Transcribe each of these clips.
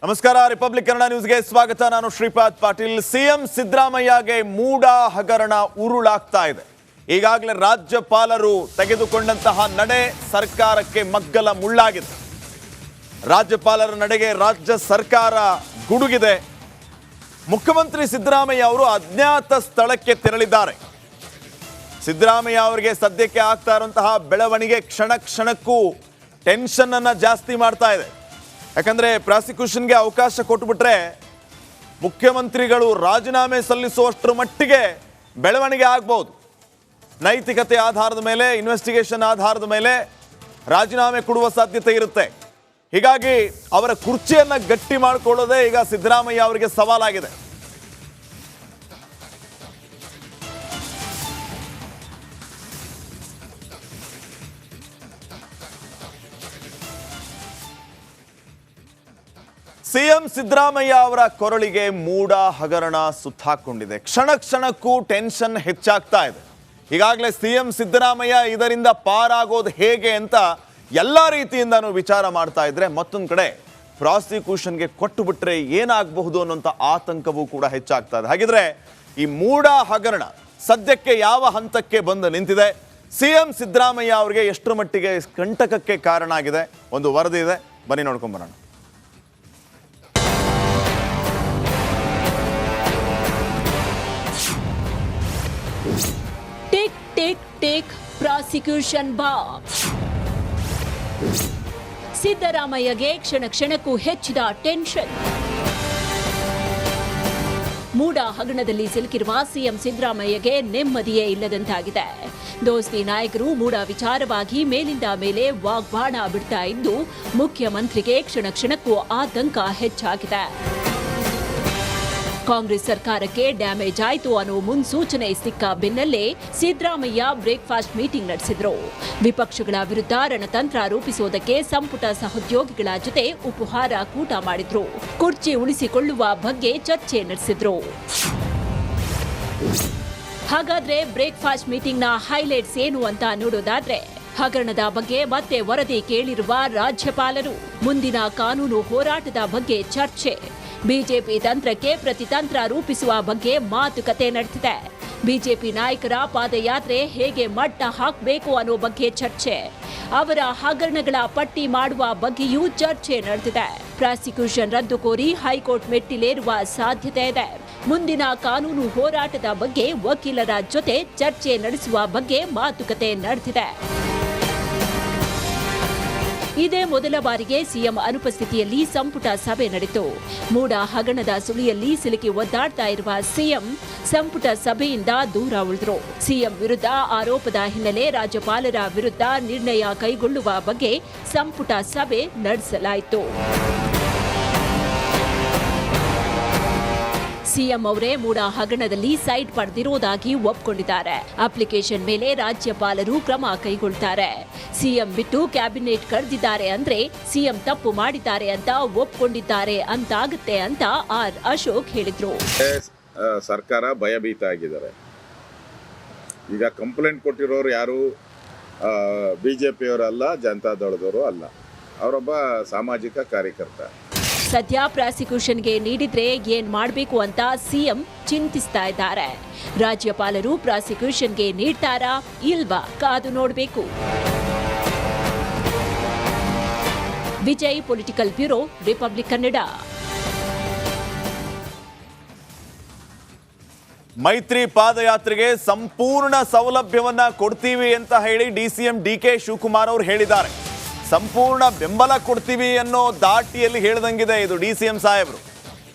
ನಮಸ್ಕಾರ, ರಿಪಬ್ಲಿಕ್ ಕನ್ನಡ ನ್ಯೂಸ್ಗೆ ಸ್ವಾಗತ. ನಾನು ಶ್ರೀಪಾದ್ ಪಾಟೀಲ್. ಸಿಎಂ ಸಿದ್ದರಾಮಯ್ಯಗೆ ಮೂಡ ಹಗರಣ ಉರುಳಾಗ್ತಾ ಇದೆ. ಈಗಾಗಲೇ ರಾಜ್ಯಪಾಲರು ತೆಗೆದುಕೊಂಡಂತಹ ನಡೆ ಸರ್ಕಾರಕ್ಕೆ ಮಗ್ಗಲ ಮುಳ್ಳಾಗಿದೆ. ರಾಜ್ಯಪಾಲರ ನಡೆಗೆ ರಾಜ್ಯ ಸರ್ಕಾರ ಗುಡುಗಿದೆ. ಮುಖ್ಯಮಂತ್ರಿ ಸಿದ್ದರಾಮಯ್ಯ ಅವರು ಅಜ್ಞಾತ ಸ್ಥಳಕ್ಕೆ ತೆರಳಿದ್ದಾರೆ. ಸಿದ್ದರಾಮಯ್ಯ ಅವರಿಗೆ ಸದ್ಯಕ್ಕೆ ಆಗ್ತಾ ಇರುವಂತಹ ಬೆಳವಣಿಗೆ ಕ್ಷಣ ಕ್ಷಣಕ್ಕೂ ಟೆನ್ಷನ್ ಅನ್ನ ಜಾಸ್ತಿ ಮಾಡ್ತಾ ಇದೆ. ಯಾಕಂದ್ರೆ ಪ್ರಾಸಿಕ್ಯೂಷನ್ಗೆ ಅವಕಾಶ ಕೊಟ್ಟುಬಿಟ್ರೆ ಮುಖ್ಯಮಂತ್ರಿಗಳು ರಾಜೀನಾಮೆ ಸಲ್ಲಿಸುವಷ್ಟರ ಮಟ್ಟಿಗೆ ಬೆಳವಣಿಗೆ ಆಗ್ಬಹುದು. ನೈತಿಕತೆ ಆಧಾರದ ಮೇಲೆ, ಇನ್ವೆಸ್ಟಿಗೇಷನ್ ಆಧಾರದ ಮೇಲೆ ರಾಜೀನಾಮೆ ಕೊಡುವ ಸಾಧ್ಯತೆ ಇರುತ್ತೆ. ಹೀಗಾಗಿ ಅವರ ಕುರ್ಚಿಯನ್ನ ಗಟ್ಟಿ ಮಾಡಿಕೊಳ್ಳೋದೇ ಈಗ ಸಿದ್ದರಾಮಯ್ಯ ಅವರಿಗೆ ಸವಾಲಾಗಿದೆ. ಸಿಎಂ ಸಿದ್ದರಾಮಯ್ಯ ಅವರ ಕೊರಳಿಗೆ ಮೂಡ ಹಗರಣ ಸುತ್ತಾಕೊಂಡಿದೆ. ಕ್ಷಣ ಕ್ಷಣಕ್ಕೂ ಟೆನ್ಷನ್ ಹೆಚ್ಚಾಗ್ತಾ ಇದೆ. ಈಗಾಗಲೇ ಸಿಎಂ ಸಿದ್ದರಾಮಯ್ಯ ಇದರಿಂದ ಪಾರಾಗೋದು ಹೇಗೆ ಅಂತ ಎಲ್ಲ ರೀತಿಯಿಂದನೂ ವಿಚಾರ ಮಾಡ್ತಾ ಇದ್ರೆ, ಮತ್ತೊಂದು ಕಡೆ ಪ್ರಾಸಿಕ್ಯೂಷನ್ಗೆ ಕೊಟ್ಟು ಬಿಟ್ರೆ ಏನಾಗಬಹುದು ಅನ್ನೋಂಥ ಆತಂಕವೂ ಕೂಡ ಹೆಚ್ಚಾಗ್ತಾ ಇದೆ. ಹಾಗಿದ್ರೆ ಈ ಮೂಡ ಹಗರಣ ಸದ್ಯಕ್ಕೆ ಯಾವ ಹಂತಕ್ಕೆ ಬಂದು ನಿಂತಿದೆ? ಸಿಎಂ ಸಿದ್ದರಾಮಯ್ಯ ಅವರಿಗೆ ಎಷ್ಟರ ಮಟ್ಟಿಗೆ ಕಂಟಕಕ್ಕೆ ಕಾರಣ ಆಗಿದೆ? ಒಂದು ವರದಿ ಇದೆ, ಬನ್ನಿ ನೋಡ್ಕೊಂಡ್ ಬರೋಣ. Take prosecution box. ಸಿದ್ದರಾಮಯ್ಯಗೆ ಕ್ಷಣ ಕ್ಷಣಕ್ಕೂ ಹೆಚ್ಚಿದ ಟೆನ್ಷನ್. ಮೂಡ ಹಗರಣದಲ್ಲಿ ಸಿಲುಕಿರುವ ಸಿಎಂ ಸಿದ್ದರಾಮಯ್ಯಗೆ ನೆಮ್ಮದಿಯೇ ಇಲ್ಲದಂತಾಗಿದೆ. ದೋಸ್ತಿ ನಾಯಕರು ಮೂಡ ವಿಚಾರವಾಗಿ ಮೇಲಿಂದ ಮೇಲೆ ವಾಗ್ಬಾಣ ಬಿಡ್ತಾ ಇದ್ದು ಮುಖ್ಯಮಂತ್ರಿಗೆ ಕ್ಷಣ ಕ್ಷಣಕ್ಕೂ ಆತಂಕ ಹೆಚ್ಚಾಗಿದೆ. ಕಾಂಗ್ರೆಸ್ ಸರ್ಕಾರಕ್ಕೆ ಡ್ಯಾಮೇಜ್ ಆಯಿತು ಅನ್ನೋ ಮುನ್ಸೂಚನೆ ಸಿಕ್ಕ ಬೆನ್ನಲ್ಲೇ ಸಿದ್ದರಾಮಯ್ಯ ಬ್ರೇಕ್ಫಾಸ್ಟ್ ಮೀಟಿಂಗ್ ನಡೆಸಿದ್ರು. ವಿಪಕ್ಷಗಳ ವಿರುದ್ಧ ರಣತಂತ್ರ ರೂಪಿಸುವುದಕ್ಕೆ ಸಂಪುಟ ಸಹೋದ್ಯೋಗಿಗಳ ಜೊತೆ ಉಪಹಾರ ಕೂಟ ಮಾಡಿದ್ರು. ಕುರ್ಚಿ ಉಳಿಸಿಕೊಳ್ಳುವ ಬಗ್ಗೆ ಚರ್ಚೆ ನಡೆಸಿದ್ರು. ಹಾಗಾದ್ರೆ ಬ್ರೇಕ್ಫಾಸ್ಟ್ ಮೀಟಿಂಗ್ನ ಹೈಲೈಟ್ಸ್ ಏನು ಅಂತ ನೋಡೋದಾದ್ರೆ, ಹಗರಣದ ಬಗ್ಗೆ ಮತ್ತೆ ವರದಿ ಕೇಳಿರುವ ರಾಜ್ಯಪಾಲರು, ಮುಂದಿನ ಕಾನೂನು ಹೋರಾಟದ ಬಗ್ಗೆ ಚರ್ಚೆ, ಬಿಜೆಪಿ ತಂತ್ರಕ್ಕೆ ಪ್ರತಿತಂತ್ರ ರೂಪಿಸುವ ಬಗ್ಗೆ ಮಾತುಕತೆ ನಡೆದಿದೆ, ಬಿಜೆಪಿ ನಾಯಕರ ಪಾದಯಾತ್ರೆ ಹೇಗೆ ಮಟ್ಟ ಹಾಕಬೇಕು ಅನ್ನೋ ಬಗ್ಗೆ ಚರ್ಚೆ, ಅವರ ಹಗರಣಗಳ ಪಟ್ಟಿ ಮಾಡುವ ಬಗ್ಗೆಯೂ ಚರ್ಚೆ ನಡೆದಿದೆ. ಪ್ರಾಸಿಕ್ಯೂಷನ್ ರದ್ದು ಕೋರಿ ಹೈಕೋರ್ಟ್ ಮೆಟ್ಟಿಲೇರುವ ಸಾಧ್ಯತೆ ಇದೆ. ಮುಂದಿನ ಕಾನೂನು ಹೋರಾಟದ ಬಗ್ಗೆ ವಕೀಲರ ಜೊತೆ ಚರ್ಚೆ ನಡೆಸುವ ಬಗ್ಗೆ ಮಾತುಕತೆ ನಡೆದಿದೆ. ಇದೇ ಮೊದಲ ಬಾರಿಗೆ ಸಿಎಂ ಅನುಪಸ್ಥಿತಿಯಲ್ಲಿ ಸಂಪುಟ ಸಭೆ ನಡೆಯಿತು. ಮೂಡ ಹಗರಣದ ಸುಳಿಯಲ್ಲಿ ಸಿಲುಕಿ ಒದ್ದಾಡ್ತಾ ಇರುವ ಸಿಎಂ ಸಂಪುಟ ಸಭೆಯಿಂದ ದೂರ ಉಳಿದ್ರು. ಸಿಎಂ ವಿರುದ್ಧ ಆರೋಪದ ಹಿನ್ನೆಲೆ ರಾಜ್ಯಪಾಲರ ವಿರುದ್ಧ ನಿರ್ಣಯ ಕೈಗೊಳ್ಳುವ ಬಗ್ಗೆ ಸಂಪುಟ ಸಭೆ ನಡೆಸಲಾಯಿತು. ಸಿಎಂ ಅವರೇ ಮೂಡ ಹಗರಣದಲ್ಲಿ ಸೈಟ್ ಪಡೆದಿರುವುದಾಗಿ ಒಪ್ಪಿಕೊಂಡಿದ್ದಾರೆ. ಅಪ್ಲಿಕೇಶನ್ ಮೇಲೆ ರಾಜ್ಯಪಾಲರು ಕ್ರಮ ಕೈಗೊಳ್ತಾರೆ. ಸಿಎಂ ಬಿಟ್ಟು ಕ್ಯಾಬಿನೆಟ್ ಕರೆದಿದ್ದಾರೆ ಅಂದ್ರೆ ಸಿಎಂ ತಪ್ಪು ಮಾಡಿದ್ದಾರೆ ಅಂತ ಒಪ್ಪಿಕೊಂಡಿದ್ದಾರೆ ಅಂತಾಗುತ್ತೆ ಅಂತ ಆರ್ ಅಶೋಕ್ ಹೇಳಿದ್ರು. ಸರ್ಕಾರ ಭಯಭೀತ ಆಗಿದ್ದಾರೆ. ಈಗ ಕಂಪ್ಲೇಂಟ್ ಕೊಟ್ಟಿರೋರು ಯಾರು ಬಿಜೆಪಿಯವರಲ್ಲ, ಜನತಾದಳದವರು ಅಲ್ಲ, ಅವರೊಬ್ಬ ಸಾಮಾಜಿಕ ಕಾರ್ಯಕರ್ತ. ಸದ್ಯ ಪ್ರಾಸಿಕ್ಯೂಷನ್ಗೆ ನೀಡಿದ್ರೆ ಏನ್ ಮಾಡಬೇಕು ಅಂತ ಸಿಎಂ ಚಿಂತಿಸ್ತಾ ಇದ್ದಾರೆ. ರಾಜ್ಯಪಾಲರು ಪ್ರಾಸಿಕ್ಯೂಷನ್ಗೆ ನೀಡ್ತಾರಾ ಇಲ್ವಾ ಕಾದು ನೋಡಬೇಕು. Vijay, political bureau, republic Kannada. ಮೈತ್ರಿ ಪಾದಯಾತ್ರೆಗೆ ಸಂಪೂರ್ಣ ಸೌಲಭ್ಯವನ್ನ ಕೊಡ್ತೀವಿ ಅಂತ ಹೇಳಿ ಡಿಸಿಎಂ ಡಿಕೆ ಶಿವಕುಮಾರ್ ಅವರು ಹೇಳಿದ್ದಾರೆ. ಸಂಪೂರ್ಣ ಬೆಂಬಲ ಕೊಡ್ತೀವಿ ಅನ್ನೋ ದಾಟಿಯಲ್ಲಿ ಹೇಳಿದಂಗಿದೆ ಇದು ಡಿಸಿಎಂ ಸಾಹೇಬರು.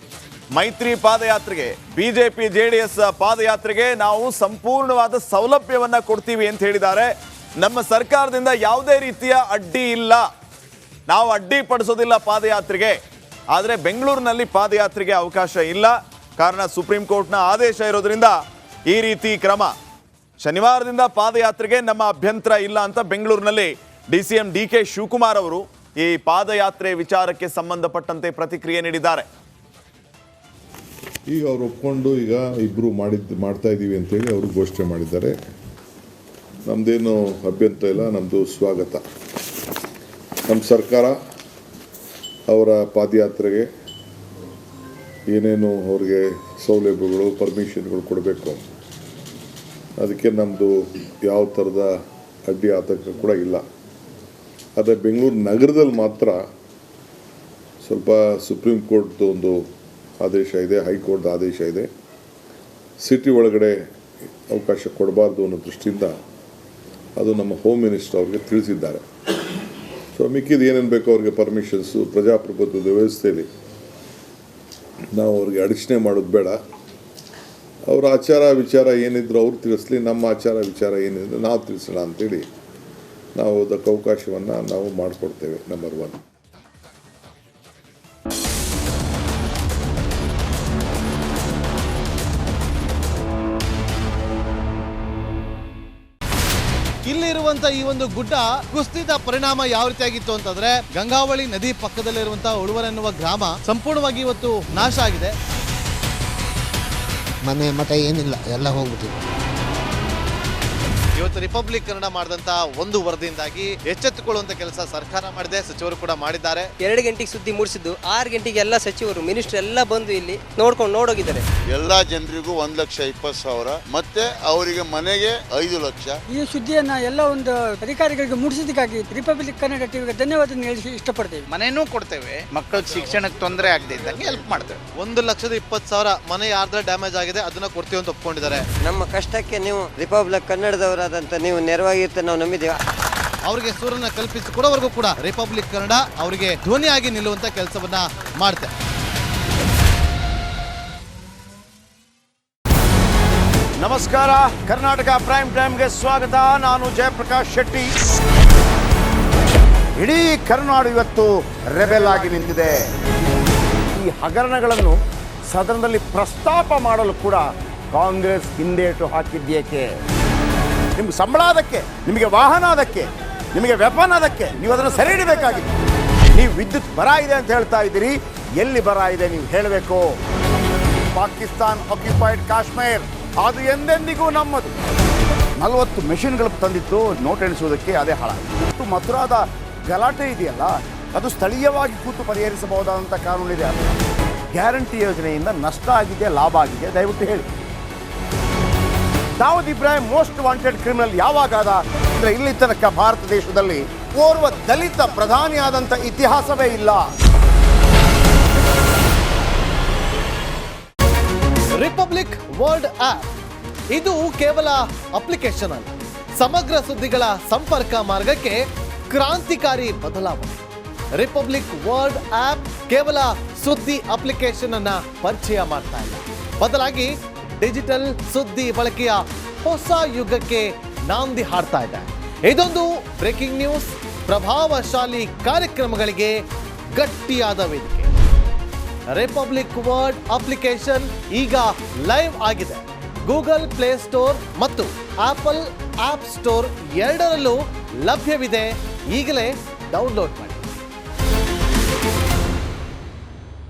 ಮೈತ್ರಿ ಪಾದಯಾತ್ರೆಗೆ, ಬಿಜೆಪಿ ಜೆಡಿಎಸ್ ಪಾದಯಾತ್ರೆಗೆ ನಾವು ಸಂಪೂರ್ಣವಾದ ಸೌಲಭ್ಯವನ್ನ ಕೊಡ್ತೀವಿ ಅಂತ ಹೇಳಿದ್ದಾರೆ. ನಮ್ಮ ಸರ್ಕಾರದಿಂದ ಯಾವುದೇ ರೀತಿಯ ಅಡ್ಡಿ ಇಲ್ಲ, ನಾವು ಅಡ್ಡಿ ಪಡಿಸೋದಿಲ್ಲ ಪಾದಯಾತ್ರೆಗೆ. ಆದರೆ ಬೆಂಗಳೂರಿನಲ್ಲಿ ಪಾದಯಾತ್ರೆಗೆ ಅವಕಾಶ ಇಲ್ಲ, ಕಾರಣ ಸುಪ್ರೀಂ ಕೋರ್ಟ್ನ ಆದೇಶ ಇರೋದ್ರಿಂದ ಈ ರೀತಿ ಕ್ರಮ. ಶನಿವಾರದಿಂದ ಪಾದಯಾತ್ರೆಗೆ ನಮ್ಮ ಅಭ್ಯಂತರ ಇಲ್ಲ ಅಂತ ಬೆಂಗಳೂರಿನಲ್ಲಿ ಡಿಸಿಎಂ ಡಿಕೆ ಶಿವಕುಮಾರ್ ಅವರು ಈ ಪಾದಯಾತ್ರೆ ವಿಚಾರಕ್ಕೆ ಸಂಬಂಧಪಟ್ಟಂತೆ ಪ್ರತಿಕ್ರಿಯೆ ನೀಡಿದ್ದಾರೆ. ಈಗ ಅವರು ಒಪ್ಕೊಂಡು ಈಗ ಇಬ್ಬರು ಮಾಡ್ತಾ ಇದ್ದೀವಿ ಅಂತೇಳಿ ಅವರು ಘೋಷಣೆ ಮಾಡಿದ್ದಾರೆ. ನಮ್ಮದೇನು ಅಭ್ಯಂತರ ಇಲ್ಲ, ನಮ್ಮದು ಸ್ವಾಗತ. ನಮ್ಮ ಸರ್ಕಾರ ಅವರ ಪಾದಯಾತ್ರೆಗೆ ಏನೇನು ಅವ್ರಿಗೆ ಸೌಲಭ್ಯಗಳು ಪರ್ಮಿಷನ್ಗಳು ಕೊಡಬೇಕು. ಅದಕ್ಕೆ ನಮ್ಮದು ಯಾವ ಥರದ ಅಡ್ಡಿ ಆತಂಕ ಕೂಡ ಇಲ್ಲ. ಆದರೆ ಬೆಂಗಳೂರು ನಗರದಲ್ಲಿ ಮಾತ್ರ ಸ್ವಲ್ಪ ಸುಪ್ರೀಂ ಕೋರ್ಟ್ದು ಒಂದು ಆದೇಶ ಇದೆ, ಹೈಕೋರ್ಟ್ದು ಆದೇಶ ಇದೆ. ಸಿಟಿ ಒಳಗಡೆ ಅವಕಾಶ ಕೊಡಬಾರ್ದು ಅನ್ನೋ ದೃಷ್ಟಿಯಿಂದ ಅದು ನಮ್ಮ ಹೋಮ್ ಮಿನಿಸ್ಟರ್ ಅವ್ರಿಗೆ ತಿಳಿಸಿದ್ದಾರೆ. ಸೊ ಮಿಕ್ಕಿದ ಏನೇನು ಬೇಕೋ ಅವ್ರಿಗೆ ಪರ್ಮಿಷನ್ಸು ಪ್ರಜಾಪ್ರಭುತ್ವದ ವ್ಯವಸ್ಥೆಯಲ್ಲಿ ನಾವು ಅವ್ರಿಗೆ ಅಡಚಣೆ ಮಾಡೋದು ಬೇಡ. ಅವ್ರ ಆಚಾರ ವಿಚಾರ ಏನಿದ್ರು ಅವ್ರು ತಿಳಿಸ್ಲಿ, ನಮ್ಮ ಆಚಾರ ವಿಚಾರ ಏನಿದ್ರು ನಾವು ತಿಳಿಸೋಣ ಅಂತೇಳಿ ನಾವು ಅದಕ್ಕೆ ಅವಕಾಶವನ್ನು ನಾವು ಮಾಡಿಕೊಡ್ತೇವೆ. ನಂಬರ್ 1. ಇಲ್ಲಿರುವಂತ ಈ ಒಂದು ಗುಡ್ಡ ಕುಸಿದ ಪರಿಣಾಮ ಯಾವ ರೀತಿಯಾಗಿತ್ತು ಅಂತಂದ್ರೆ ಗಂಗಾವಳಿ ನದಿ ಪಕ್ಕದಲ್ಲಿರುವಂತಹ ಉಳುವರೆನ್ನುವ ಗ್ರಾಮ ಸಂಪೂರ್ಣವಾಗಿ ಇವತ್ತು ನಾಶ ಆಗಿದೆ. ಮನೆ ಮಠ ಏನಿಲ್ಲ, ಎಲ್ಲ ಹೋಗ್ಬಿಟ್ಟಿದೆ. ಇವತ್ತು ರಿಪಬ್ಲಿಕ್ ಕನ್ನಡ ಮಾಡಿದಂತ ಒಂದು ವರದಿಯಿಂದಾಗಿ ಎಚ್ಚೆತ್ತುಕೊಳ್ಳುವಂತ ಕೆಲಸ ಸರ್ಕಾರ ಮಾಡಿದೆ, ಸಚಿವರು ಕೂಡ ಮಾಡಿದ್ದಾರೆ. 2 ಗಂಟೆಗೆ ಸುದ್ದಿ ಮೂಡಿಸಿದ್ದು 6 ಗಂಟೆಗೆ ಎಲ್ಲ ಸಚಿವರು ಮಿನಿಸ್ಟರ್ ಎಲ್ಲ ಬಂದು ಇಲ್ಲಿ ನೋಡೋಗಿದ್ದಾರೆ. ಎಲ್ಲಾ ಜನರಿಗೂ 1,20,000 ಮತ್ತೆ ಅವರಿಗೆ ಮನೆಗೆ 5 ಲಕ್ಷ. ಈ ಸುದ್ದಿಯನ್ನ ಎಲ್ಲ ಒಂದು ಅಧಿಕಾರಿಗಳಿಗೆ ಮೂಡಿಸಿದ್ದಕ್ಕಾಗಿ ರಿಪಬ್ಲಿಕ್ ಕನ್ನಡ ಟಿವಿಗೆ ಧನ್ಯವಾದ ಹೇಳಿ ಇಷ್ಟಪಡ್ತೇವೆ. ಮನೆನೂ ಕೊಡ್ತೇವೆ, ಮಕ್ಕಳ ಶಿಕ್ಷಣಕ್ಕೆ ತೊಂದರೆ ಆಗದೆ ಇದ್ದಂಗೆ ಹೆಲ್ಪ್ ಮಾಡ್ತೇವೆ. 1,20,000 ಮನೆ ಯಾರ್ದ್ರ ಡ್ಯಾಮೇಜ್ ಆಗಿದೆ ಅದನ್ನ ಕೊಡ್ತೀವಿ ಅಂತ ಒಪ್ಕೊಂಡಿದ್ದಾರೆ. ನಮ್ಮ ಕಷ್ಟಕ್ಕೆ ನೀವು ರಿಪಬ್ಲಿಕ್ ಕನ್ನಡದವರಾದಂತ ನೀವು ನೆರವಾಗಿರ್ತ ನಾವು ನಂಬಿದ್ದೇವೆ. ಅವರಿಗೆ ಸೂರನ್ನ ಕಲ್ಪಿಸಿಕೊಡೋವರೆಗೂ ಕೂಡ ರಿಪಬ್ಲಿಕ್ ಕನ್ನಡ ಅವರಿಗೆ ಧ್ವನಿಯಾಗಿ ನಿಲ್ಲುವಂತ ಕೆಲಸವನ್ನ ಮಾಡ್ತಾರೆ. ನಮಸ್ಕಾರ, ಕರ್ನಾಟಕ ಪ್ರೈಮ್ ಟೈಮ್ಗೆ ಸ್ವಾಗತ. ನಾನು ಜಯಪ್ರಕಾಶ್ ಶೆಟ್ಟಿ. ಇಡೀ ಕರ್ನಾಡು ಇವತ್ತು ರೆಬೆಲ್ ಆಗಿ ನಿಂತಿದೆ. ಈ ಹಗರಣಗಳನ್ನು ಸದನದಲ್ಲಿ ಪ್ರಸ್ತಾಪ ಮಾಡಲು ಕೂಡ ಕಾಂಗ್ರೆಸ್ ಹಿಂದೇಟು ಹಾಕಿದ್ದೇಕೆ? ನಿಮ್ಗೆ ಸಂಬಳ ಅದಕ್ಕೆ, ನಿಮಗೆ ವಾಹನ ಅದಕ್ಕೆ, ನಿಮಗೆ ವೆಪನ್ ಅದಕ್ಕೆ, ನೀವು ಅದನ್ನು ಸೆರೆ ಹಿಡಿಬೇಕಾಗಿತ್ತು. ನೀವು ವಿದ್ಯುತ್ ಬರ ಇದೆ ಅಂತ ಹೇಳ್ತಾ ಇದ್ದೀರಿ, ಎಲ್ಲಿ ಬರ ಇದೆ ನೀವು ಹೇಳಬೇಕು. ಪಾಕಿಸ್ತಾನ್ ಆಕ್ಯುಪೈಡ್ ಕಾಶ್ಮೀರ್ ಅದು ಎಂದೆಂದಿಗೂ ನಮ್ಮದು. 40 ಮೆಷಿನ್ಗಳು ತಂದಿತ್ತು ನೋಟ್ ಎಣಿಸುವುದಕ್ಕೆ, ಅದೇ ಹಾಳಾಯಿತು. ಮಥುರಾದ ಗಲಾಟೆ ಇದೆಯಲ್ಲ, ಅದು ಸ್ಥಳೀಯವಾಗಿ ಕೂತು ಪರಿಹರಿಸಬಹುದಾದಂಥ ಕಾನೂನಿದೆ. ಗ್ಯಾರಂಟಿ ಯೋಜನೆಯಿಂದ ನಷ್ಟ ಆಗಿದೆ, ಲಾಭ ಆಗಿದೆ, ದಯವಿಟ್ಟು ಹೇಳಿ. Dawood Ibrahim most wanted criminal ಯಾವಾಗಾದ ಅಂದರೆ ಇಲ್ಲಿ ತನಕ ಭಾರತ ದೇಶದಲ್ಲಿ ಓರ್ವ ದಲಿತ ಪ್ರಧಾನಿಯಾದಂಥ ಇತಿಹಾಸವೇ ಇಲ್ಲ. ರಿಪಬ್ಲಿಕ್ ವರ್ಲ್ಡ್ ಆಪ್ ಇದು ಕೇವಲ ಅಪ್ಲಿಕೇಶನ್ ಅಲ್ಲ, ಸಮಗ್ರ ಸುದ್ದಿಗಳ ಸಂಪರ್ಕ ಮಾರ್ಗಕ್ಕೆ ಕ್ರಾಂತಿಕಾರಿ ಬದಲಾವಣೆ. ರಿಪಬ್ಲಿಕ್ ವರ್ಲ್ಡ್ ಆಪ್ ಕೇವಲ ಸುದ್ದಿ ಅಪ್ಲಿಕೇಶನ್ ಅನ್ನ ಪರಿಚಯ ಮಾಡ್ತಾ ಇಲ್ಲ, ಬದಲಾಗಿ ಡಿಜಿಟಲ್ ಸುದ್ದಿ ಬಳಕೆಯ ಹೊಸ ಯುಗಕ್ಕೆ ನಾಂದಿ ಹಾಡ್ತಾ ಇದೆ. ಇದೊಂದು ಬ್ರೇಕಿಂಗ್ ನ್ಯೂಸ್, ಪ್ರಭಾವಶಾಲಿ ಕಾರ್ಯಕ್ರಮಗಳಿಗೆ ಗಟ್ಟಿಯಾದ ವೇದಿಕೆ. ರಿಪಬ್ಲಿಕ್ ವರ್ಲ್ಡ್ ಅಪ್ಲಿಕೇಶನ್ ಈಗ ಲೈವ್ ಆಗಿದೆ. ಗೂಗಲ್ ಪ್ಲೇ ಸ್ಟೋರ್ ಮತ್ತು ಆಪಲ್ ಆಪ್ ಸ್ಟೋರ್ ಎರಡರಲ್ಲೂ ಲಭ್ಯವಿದೆ. ಈಗಲೇ ಡೌನ್ಲೋಡ್ ಮಾಡಿ.